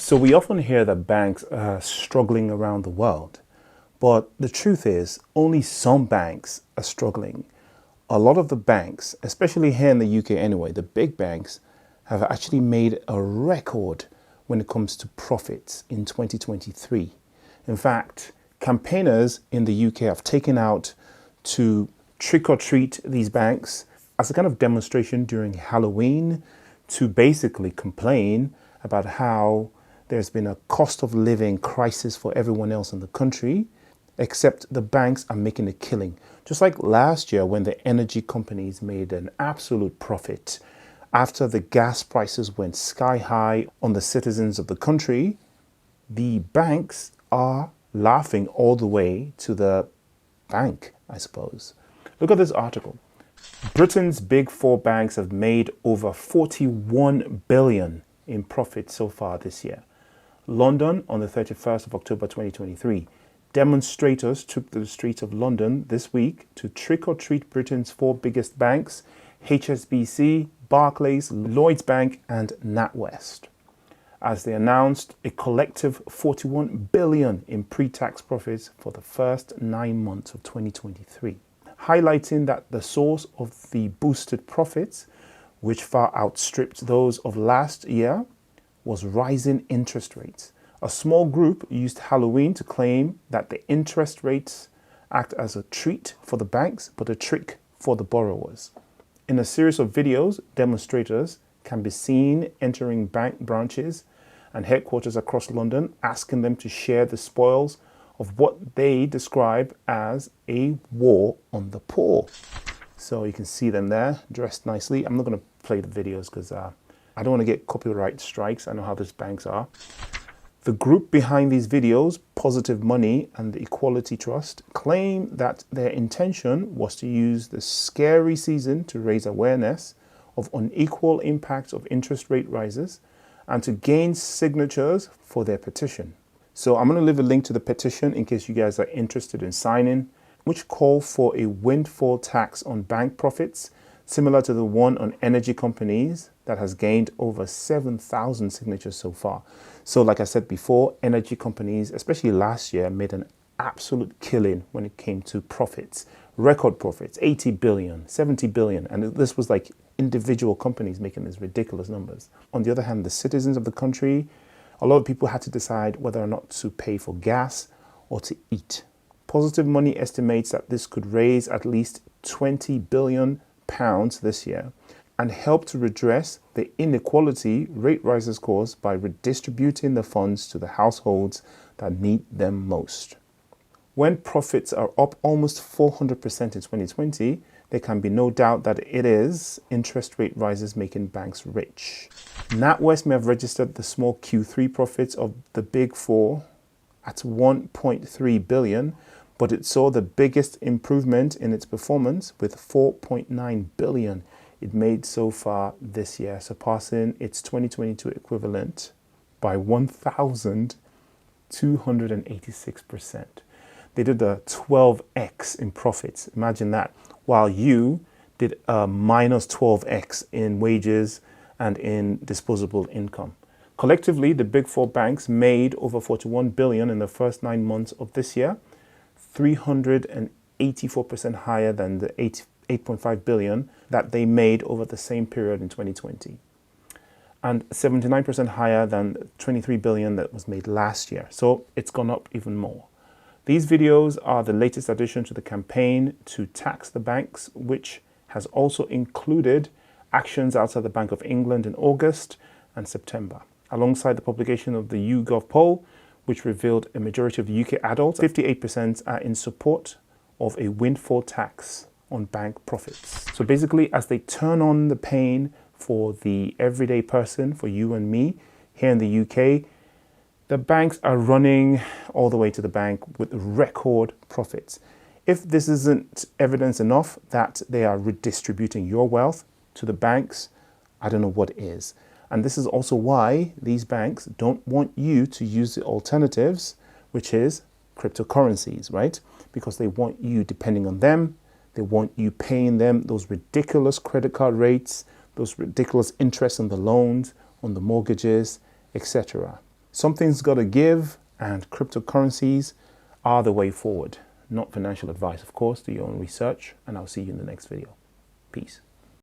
So we often hear that banks are struggling around the world, but the truth is only some banks are struggling. A lot of the banks, especially here in the UK anyway, the big banks have actually made a record when it comes to profits in 2023. In fact, campaigners in the UK have taken out to trick or treat these banks as a kind of demonstration during Halloween to basically complain about how there's been a cost of living crisis for everyone else in the country, except the banks are making a killing. Just like last year when the energy companies made an absolute profit after the gas prices went sky high on the citizens of the country, the banks are laughing all the way to the bank, I suppose. Look at this article. Britain's big four banks have made over 41 billion in profit so far this year. London on the 31st of October 2023. Demonstrators took to the streets of London this week to trick or treat Britain's four biggest banks, HSBC, Barclays, Lloyds Bank and NatWest, as they announced a collective 41 billion in pre-tax profits for the first 9 months of 2023, highlighting that the source of the boosted profits, which far outstripped those of last year, was rising interest rates. A small group used Halloween to claim that the interest rates act as a treat for the banks, but a trick for the borrowers. In a series of videos, demonstrators can be seen entering bank branches and headquarters across London, asking them to share the spoils of what they describe as a war on the poor. So you can see them there, dressed nicely. I'm not going to play the videos because I don't want to get copyright strikes. I know how these banks are. The group behind these videos, Positive Money and the Equality Trust, claim that their intention was to use the scary season to raise awareness of unequal impacts of interest rate rises and to gain signatures for their petition. So I'm going to leave a link to the petition in case you guys are interested in signing, which call for a windfall tax on bank profits, similar to the one on energy companies that has gained over 7,000 signatures so far. So like I said before, energy companies, especially last year, made an absolute killing when it came to profits. Record profits, 80 billion, 70 billion. And this was like individual companies making these ridiculous numbers. On the other hand, the citizens of the country, a lot of people had to decide whether or not to pay for gas or to eat. Positive Money estimates that this could raise at least 20 billion pounds this year and help to redress the inequality rate rises cause by redistributing the funds to the households that need them most. When profits are up almost 400% in 2020, there can be no doubt that it is interest rate rises making banks rich. NatWest may have registered the small Q3 profits of the big four at 1.3 billion, but it saw the biggest improvement in its performance with 4.9 billion it made so far this year, surpassing its 2022 equivalent by 1,286%. They did a 12x in profits. Imagine that. While you did a minus 12x in wages and in disposable income. Collectively, the big four banks made over 41 billion in the first 9 months of this year, 384% higher than the 8.5 billion that they made over the same period in 2020. And 79% higher than 23 billion that was made last year. So it's gone up even more. These videos are the latest addition to the campaign to tax the banks, which has also included actions outside the Bank of England in August and September, alongside the publication of the YouGov poll, which revealed a majority of UK adults, 58%, are in support of a windfall tax on bank profits. So basically, as they turn on the pain for the everyday person, for you and me here in the UK, the banks are running all the way to the bank with record profits. If this isn't evidence enough that they are redistributing your wealth to the banks, I don't know what is. And this is also why these banks don't want you to use the alternatives, which is cryptocurrencies, right? Because they want you depending on them. They want you paying them those ridiculous credit card rates, those ridiculous interest on the loans, on the mortgages, etc. Something's got to give, and cryptocurrencies are the way forward. Not financial advice, of course. Do your own research, and I'll see you in the next video. Peace.